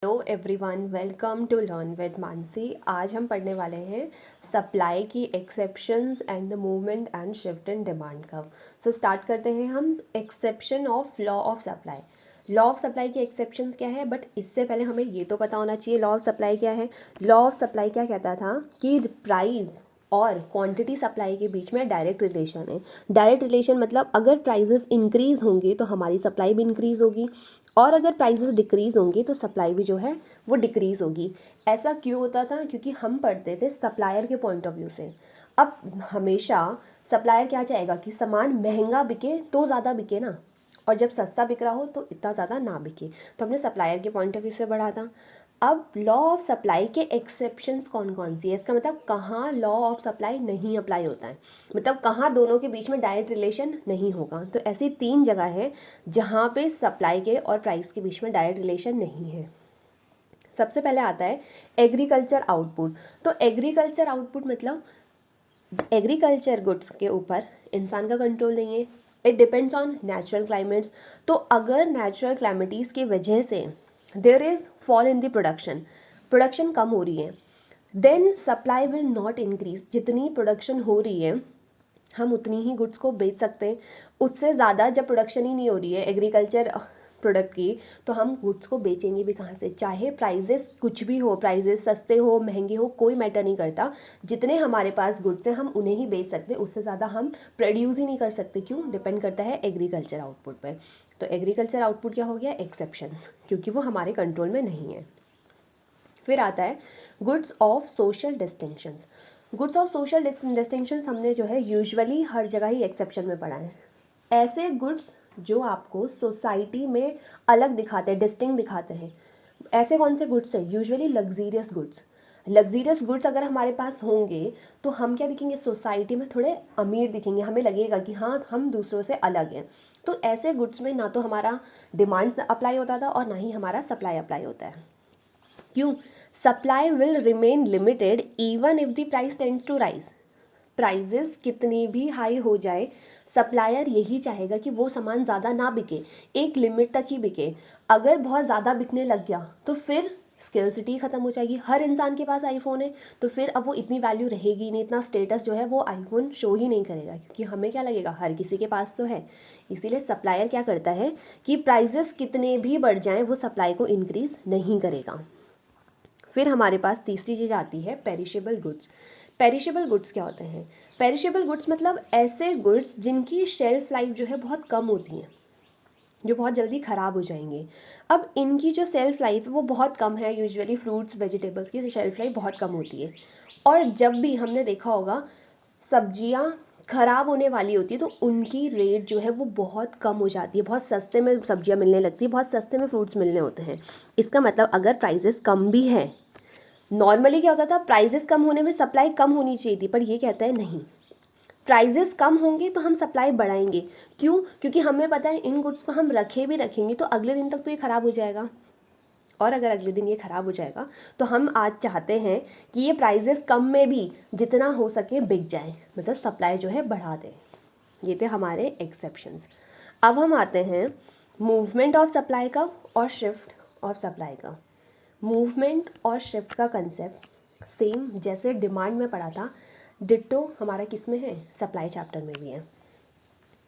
Hello everyone, welcome to learn with Manasi. आज हम पढ़ने वाले हैं सप्लाई की exceptions and the movement and shift in demand curve. So start करते हैं हम exception of law of supply. Law of supply की एक्सेप्शंस क्या है, बट इससे पहले हमें ये तो पता होना चाहिए लॉ ऑफ सप्लाई क्या है। लॉ ऑफ सप्लाई क्या कहता था कि प्राइस और क्वांटिटी सप्लाई के बीच में डायरेक्ट रिलेशन है। डायरेक्ट रिलेशन मतलब अगर प्राइजेस इंक्रीज होंगे तो हमारी सप्लाई भी इंक्रीज होगी, और अगर प्राइजेस डिक्रीज होंगी तो सप्लाई भी जो है वो डिक्रीज होगी। ऐसा क्यों होता था? क्योंकि हम पढ़ते थे सप्लायर के पॉइंट ऑफ व्यू से। अब हमेशा सप्लायर क्या चाहेगा कि सामान महंगा बिके तो ज़्यादा बिके ना, और जब सस्ता बिक रहा हो तो इतना ज़्यादा ना बिके। तो हमने सप्लायर के पॉइंट ऑफ व्यू से पढ़ा था। अब लॉ ऑफ सप्लाई के एक्सेप्शंस कौन कौन सी है, इसका मतलब कहाँ लॉ ऑफ सप्लाई नहीं अप्लाई होता है, मतलब कहाँ दोनों के बीच में डायरेक्ट रिलेशन नहीं होगा। तो ऐसी 3 जगह है जहाँ पे सप्लाई के और प्राइस के बीच में डायरेक्ट रिलेशन नहीं है। सबसे पहले आता है एग्रीकल्चर आउटपुट। तो एग्रीकल्चर आउटपुट मतलब एग्रीकल्चर गुड्स के ऊपर इंसान का कंट्रोल नहीं है। It depends on natural climates. तो अगर नेचुरल क्लाइमेटीज़ की वजह से there is fall in the production कम हो रही है, then supply will not increase. जितनी प्रोडक्शन हो रही है हम उतनी ही गुड्स को बेच सकते हैं। उससे ज़्यादा जब प्रोडक्शन ही नहीं हो रही है एग्रीकल्चर प्रोडक्ट की, तो हम गुड्स को बेचेंगे भी कहाँ से? चाहे प्राइजेस कुछ भी हो, प्राइजेस सस्ते हो महंगे हो, कोई मैटर नहीं करता। जितने हमारे पास गुड्स हैं हम उन्हें ही बेच सकते हैं, उससे ज़्यादा हम प्रोड्यूस ही नहीं कर सकते। क्यों? डिपेंड करता है एग्रीकल्चर आउटपुट पर। तो एग्रीकल्चर आउटपुट क्या हो गया? एक्सेप्शंस, क्योंकि वो हमारे कंट्रोल में नहीं है। फिर आता है goods of social distinctions. Goods of social distinctions हमने जो है यूजुअली हर जगह ही एक्सेप्शन में पढ़ा है। ऐसे गुड्स जो आपको सोसाइटी में अलग दिखाते हैं, डिस्टिंग दिखाते हैं। ऐसे कौन से गुड्स हैं? Usually luxurious goods. Luxurious goods अगर हमारे पास होंगे तो हम क्या दिखेंगे? सोसाइटी में थोड़े अमीर दिखेंगे, हमें लगेगा कि हाँ हम दूसरों से अलग हैं। तो ऐसे गुड्स में ना तो हमारा डिमांड अप्लाई होता था और ना ही हमारा सप्लाई अप्लाई होता है। क्यों? Supply will remain limited even if the price tends to rise. Prices कितनी भी हाई हो जाए, सप्लायर यही चाहेगा कि वो सामान ज़्यादा ना बिके, एक लिमिट तक ही बिके। अगर बहुत ज़्यादा बिकने लग गया तो फिर स्केर्सिटी ख़त्म हो जाएगी। हर इंसान के पास आईफोन है तो फिर अब वो इतनी वैल्यू रहेगी नहीं, इतना स्टेटस जो है वो आईफोन शो ही नहीं करेगा, क्योंकि हमें क्या लगेगा हर किसी के पास तो है। इसीलिए सप्लायर क्या करता है कि प्राइजेस कितने भी बढ़ जाएं वो सप्लाई को इंक्रीज़ नहीं करेगा। फिर हमारे पास तीसरी चीज़ आती है पेरिशेबल गुड्स। पेरिशेबल गुड्स क्या होते हैं? पेरिशेबल गुड्स मतलब ऐसे गुड्स जिनकी शेल्फ लाइफ जो है बहुत कम होती हैं, जो बहुत जल्दी ख़राब हो जाएंगे। अब इनकी जो सेल्फ लाइफ है वो बहुत कम है। यूजुअली फ्रूट्स वेजिटेबल्स की शेल्फ लाइफ बहुत कम होती है, और जब भी हमने देखा होगा सब्जियां ख़राब होने वाली होती है तो उनकी रेट जो है वो बहुत कम हो जाती है, बहुत सस्ते में सब्जियां मिलने लगती है, बहुत सस्ते में फ्रूट्स मिलने होते हैं। इसका मतलब अगर प्राइजेस कम भी है, नॉर्मली क्या होता था प्राइजेस कम होने में सप्लाई कम होनी चाहिए थी, पर ये कहता है नहीं, प्राइजेस कम होंगे तो हम सप्लाई बढ़ाएंगे। क्यों? क्योंकि हमें पता है इन गुड्स को हम रखेंगे तो अगले दिन तक तो ये ख़राब हो जाएगा, और अगर अगले दिन ये ख़राब हो जाएगा तो हम आज चाहते हैं कि ये प्राइजेस कम में भी जितना हो सके बिक जाए, मतलब सप्लाई जो है बढ़ा दें। ये थे हमारे एक्सेप्शंस। अब हम आते हैं मूवमेंट ऑफ सप्लाई का और शिफ्ट ऑफ सप्लाई का। मूवमेंट और शिफ्ट का कंसेप्ट सेम जैसे डिमांड में पढ़ा था, डिट्टो हमारा किस में है? सप्लाई चैप्टर में भी है।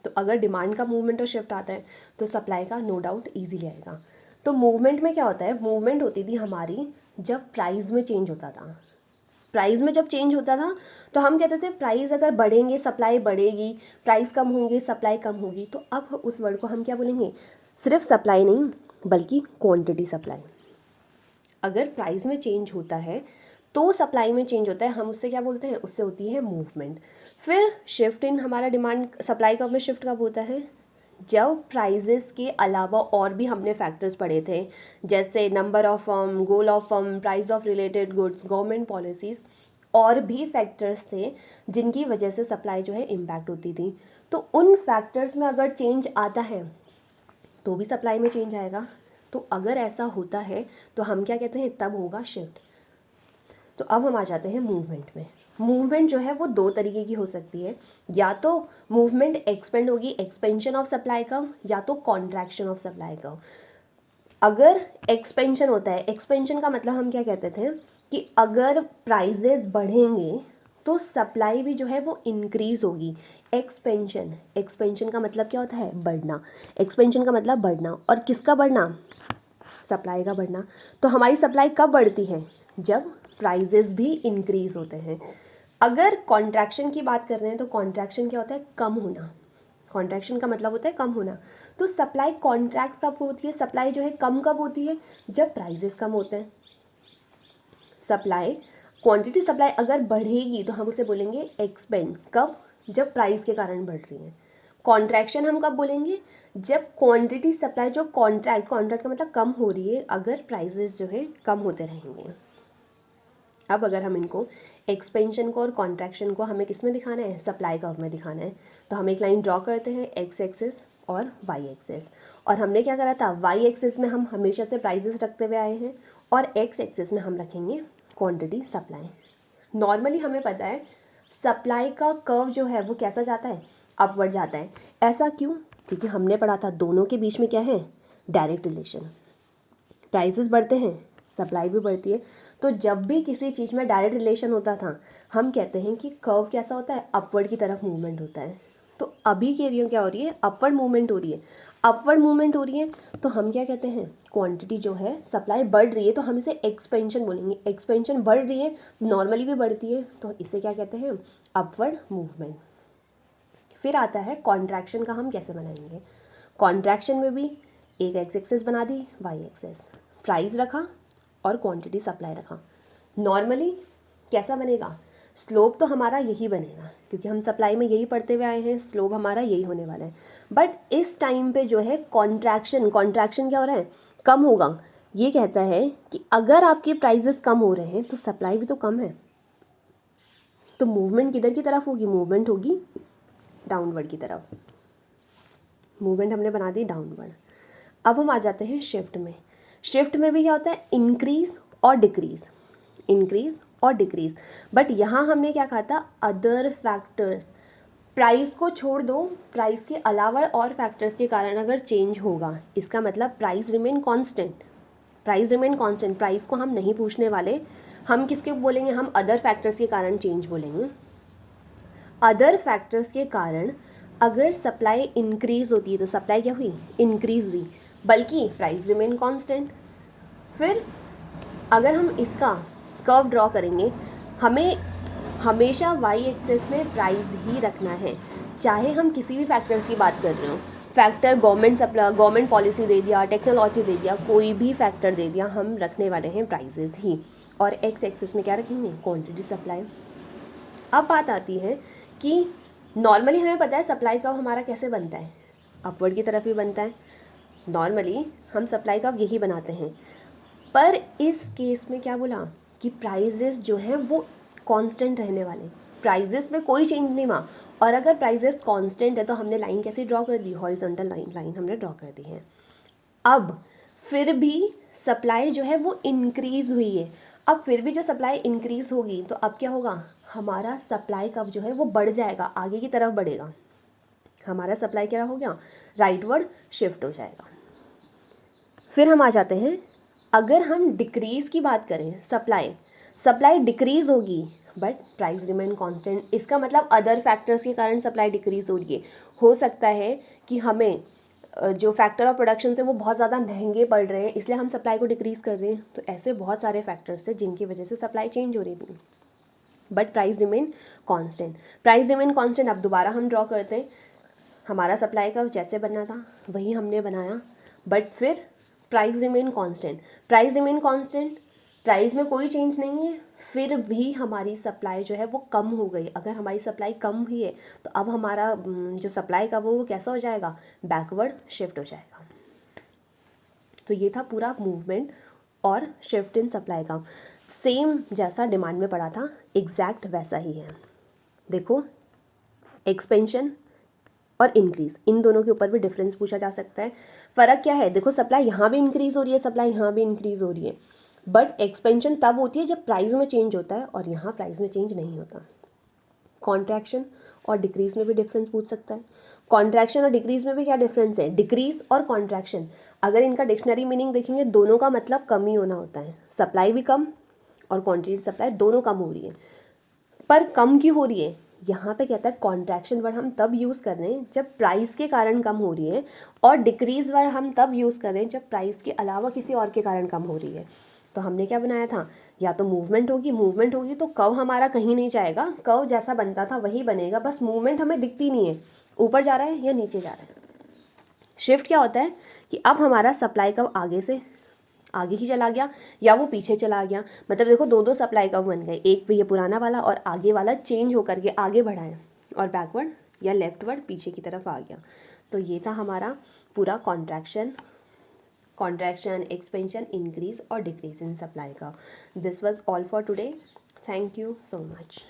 तो अगर डिमांड का मूवमेंट और शिफ्ट आता है तो सप्लाई का नो डाउट ईजीली आएगा। तो मूवमेंट में क्या होता है? मूवमेंट होती थी हमारी जब प्राइस में चेंज होता था। प्राइस में जब चेंज होता था तो हम कहते थे प्राइस अगर बढ़ेंगे सप्लाई बढ़ेगी, प्राइस कम होंगे सप्लाई कम होगी। तो अब उस वर्ड को हम क्या बोलेंगे? सिर्फ सप्लाई नहीं बल्कि क्वांटिटी सप्लाई। अगर प्राइस में चेंज होता है तो सप्लाई में चेंज होता है, हम उससे क्या बोलते हैं? उससे होती है मूवमेंट। फिर शिफ्ट इन हमारा डिमांड सप्लाई कब में शिफ्ट कब होता है? जब प्राइजेस के अलावा और भी हमने फैक्टर्स पढ़े थे, जैसे number of firm, goal of firm, price of related goods, government policies, और भी फैक्टर्स थे जिनकी वजह से सप्लाई जो है इम्पैक्ट होती थी। तो उन फैक्टर्स में अगर चेंज आता है तो भी सप्लाई में चेंज आएगा। तो अगर ऐसा होता है तो हम क्या कहते हैं? तब होगा शिफ्ट। तो अब हम आ जाते हैं मूवमेंट में। मूवमेंट जो है वो 2 तरीके की हो सकती है, या तो मूवमेंट एक्सपेंड होगी, एक्सपेंशन ऑफ सप्लाई कर्व, या तो कॉन्ट्रैक्शन ऑफ सप्लाई कर्व। अगर एक्सपेंशन होता है, एक्सपेंशन का मतलब हम क्या कहते थे कि अगर प्राइजेस बढ़ेंगे तो सप्लाई भी जो है वो इंक्रीज होगी। एक्सपेंशन, एक्सपेंशन का मतलब क्या होता है? बढ़ना। एक्सपेंशन का मतलब बढ़ना, और किसका बढ़ना? सप्लाई का बढ़ना। तो हमारी सप्लाई कब बढ़ती है? जब प्राइजेस भी इंक्रीज होते हैं। अगर कॉन्ट्रैक्शन की बात कर रहे हैं तो कॉन्ट्रैक्शन क्या होता है? कम होना। कॉन्ट्रैक्शन का मतलब होता है कम होना। तो सप्लाई कॉन्ट्रैक्ट कब होती है? सप्लाई जो है कम कब होती है? जब प्राइजेस कम होते हैं। सप्लाई, क्वांटिटी सप्लाई अगर बढ़ेगी तो हम उसे बोलेंगे एक्सपेंड। कब? जब प्राइस के कारण बढ़ रही है। कॉन्ट्रैक्शन हम कब बोलेंगे? जब क्वांटिटी सप्लाई जो कॉन्ट्रैक्ट का मतलब कम हो रही है, अगर प्राइजेस जो है कम होते रहेंगे। अब अगर हम इनको एक्सपेंशन को और कॉन्ट्रैक्शन को हमें किस में दिखाना है? सप्लाई कर्व में दिखाना है। तो हम एक लाइन ड्रॉ करते हैं, एक्स एक्सिस और वाई एक्सिस। और हमने क्या करा था? वाई एक्सिस में हम हमेशा से प्राइजेस रखते हुए आए हैं और एक्स एक्सिस में हम रखेंगे क्वांटिटी सप्लाई। नॉर्मली हमें पता है सप्लाई का कर्व जो है वो कैसा जाता है? अपवर्ड जाता है। ऐसा क्यों? क्योंकि हमने पढ़ा था दोनों के बीच में क्या है? Direct relation. प्राइसेस बढ़ते हैं, सप्लाई भी बढ़ती है। तो जब भी किसी चीज़ में डायरेक्ट रिलेशन होता था, हम कहते हैं कि कर्व कैसा होता है? अपवर्ड की तरफ मूवमेंट होता है। तो अभी के लिए क्या हो रही है? अपवर्ड मूवमेंट हो रही है। अपवर्ड मूवमेंट हो रही है तो हम क्या कहते हैं? क्वांटिटी जो है, सप्लाई बढ़ रही है तो हम इसे एक्सपेंशन बोलेंगे। एक्सपेंशन बढ़ रही है, नॉर्मली भी बढ़ती है, तो इसे क्या कहते हैं? Upward movement. फिर आता है कॉन्ट्रैक्शन का हम कैसे बनाएंगे। कॉन्ट्रैक्शन में भी एक एक्स एक्सिस बना दी, वाई एक्सिस, प्राइस रखा और क्वांटिटी सप्लाई रखा। नॉर्मली कैसा बनेगा? स्लोप तो हमारा यही बनेगा, क्योंकि हम सप्लाई में यही पढ़ते हुए आए हैं, स्लोप हमारा यही होने वाला है। बट इस टाइम पे जो है कॉन्ट्रैक्शन क्या हो रहा है? कम होगा। ये कहता है कि अगर आपके प्राइजेस कम हो रहे हैं तो सप्लाई भी तो कम है, तो मूवमेंट किधर की तरफ होगी? मूवमेंट होगी डाउनवर्ड की तरफ। मूवमेंट हमने बना दी डाउनवर्ड। अब हम आ जाते हैं शिफ्ट में। शिफ्ट में भी क्या होता है? इंक्रीज और डिक्रीज, इंक्रीज और डिक्रीज। बट यहाँ हमने क्या कहा था? Other factors. प्राइस को छोड़ दो, प्राइस के अलावा और फैक्टर्स के कारण अगर चेंज होगा, इसका मतलब price remain constant. Price remain constant, price को हम नहीं पूछने वाले। हम किसके बोलेंगे? हम अदर फैक्टर्स के कारण चेंज बोलेंगे। अदर फैक्टर्स के कारण अगर सप्लाई इंक्रीज होती है तो सप्लाई क्या हुई? इंक्रीज हुई, बल्कि प्राइस रिमेन कांस्टेंट। फिर अगर हम इसका कर्व ड्रॉ करेंगे, हमें हमेशा वाई एक्सिस में प्राइस ही रखना है, चाहे हम किसी भी फैक्टर्स की बात कर रहे हो। फैक्टर गवर्नमेंट पॉलिसी दे दिया, टेक्नोलॉजी दे दिया, कोई भी फैक्टर दे दिया, हम रखने वाले हैं प्राइजेस ही। और एक्स एक्सिस में क्या रखेंगे? Quantity supply. अब बात आती है कि नॉर्मली हमें पता है सप्लाई कर्व हमारा कैसे बनता है? अपवर्ड की तरफ ही बनता है। नॉर्मली हम सप्लाई कर्व यही बनाते हैं, पर इस केस में क्या बोला कि प्राइजेस जो हैं वो कांस्टेंट रहने वाले। प्राइजेस में कोई चेंज नहीं हुआ, और अगर प्राइजेस कांस्टेंट है तो हमने लाइन कैसे ड्रॉ कर दी? हॉरिजॉन्टल लाइन हमने ड्रॉ कर दी है। अब फिर भी सप्लाई जो है वो इंक्रीज हुई है। अब फिर भी जो सप्लाई इंक्रीज होगी तो अब क्या होगा? हमारा सप्लाई कर्व जो है वो बढ़ जाएगा, आगे की तरफ बढ़ेगा। हमारा सप्लाई क्या हो गया? राइटवर्ड शिफ्ट हो जाएगा। फिर हम आ जाते हैं, अगर हम डिक्रीज़ की बात करें, सप्लाई डिक्रीज़ होगी बट प्राइस रिमेन कांस्टेंट। इसका मतलब अदर फैक्टर्स के कारण सप्लाई डिक्रीज़ हो रही है। हो सकता है कि हमें जो फैक्टर ऑफ प्रोडक्शन से वो बहुत ज़्यादा महंगे पड़ रहे हैं, इसलिए हम सप्लाई को डिक्रीज़ कर रहे हैं। तो ऐसे बहुत सारे फैक्टर्स हैं जिनकी वजह से सप्लाई चेंज हो रही थी, but price remain constant. Price remain constant. अब दोबारा हम ड्रॉ करते हैं, हमारा सप्लाई का जैसे बनना था वही हमने बनाया, बट फिर price remain constant. Price remain constant, price में कोई चेंज नहीं है, फिर भी हमारी सप्लाई जो है वो कम हो गई। अगर हमारी सप्लाई कम हुई है तो अब हमारा जो सप्लाई का वो कैसा हो जाएगा? बैकवर्ड शिफ्ट हो जाएगा। तो ये था पूरा मूवमेंट और शिफ्ट इन सप्लाई का। सेम जैसा डिमांड में पड़ा था एग्जैक्ट वैसा ही है। देखो, एक्सपेंशन और इंक्रीज, इन दोनों के ऊपर भी डिफरेंस पूछा जा सकता है। फ़र्क क्या है? देखो, सप्लाई यहाँ भी इंक्रीज़ हो रही है, सप्लाई यहाँ भी इंक्रीज़ हो रही है, बट एक्सपेंशन तब होती है जब प्राइस में चेंज होता है और यहाँ प्राइस में चेंज नहीं होता। कॉन्ट्रैक्शन और डिक्रीज़ में भी डिफरेंस पूछ सकता है। कॉन्ट्रैक्शन और डिक्रीज में भी क्या डिफरेंस है, डिक्रीज और कॉन्ट्रैक्शन अगर इनका डिक्शनरी मीनिंग देखेंगे दोनों का मतलब कम ही होना होता है, सप्लाई भी कम और क्वांटिटी सप्लाई दोनों कम हो रही है, पर कम क्यों हो रही है, यहाँ पे कहता है कॉन्ट्रैक्शन वर्ड हम तब यूज़ कर रहे हैं जब प्राइस के कारण कम हो रही है, और डिक्रीज वर्ड हम तब यूज़ कर रहे हैं जब प्राइस के अलावा किसी और के कारण कम हो रही है। तो हमने क्या बनाया था, या तो मूवमेंट होगी तो कर्व हमारा कहीं नहीं जाएगा, कर्व जैसा बनता था वही बनेगा, बस मूवमेंट हमें दिखती नहीं है, ऊपर जा रहा है या नीचे जा रहा है। शिफ्ट क्या होता है कि अब हमारा सप्लाई कर्व आगे से आगे ही चला गया या वो पीछे चला गया, मतलब देखो दो दो सप्लाई कर्व बन गए, एक पे ये पुराना वाला और आगे वाला चेंज होकर के आगे बढ़ा है, और बैकवर्ड या लेफ्टवर्ड पीछे की तरफ आ गया। तो ये था हमारा पूरा कॉन्ट्रैक्शन, एक्सपेंशन, इंक्रीज और डिक्रीज इन सप्लाई का। This was all for today, thank you so much.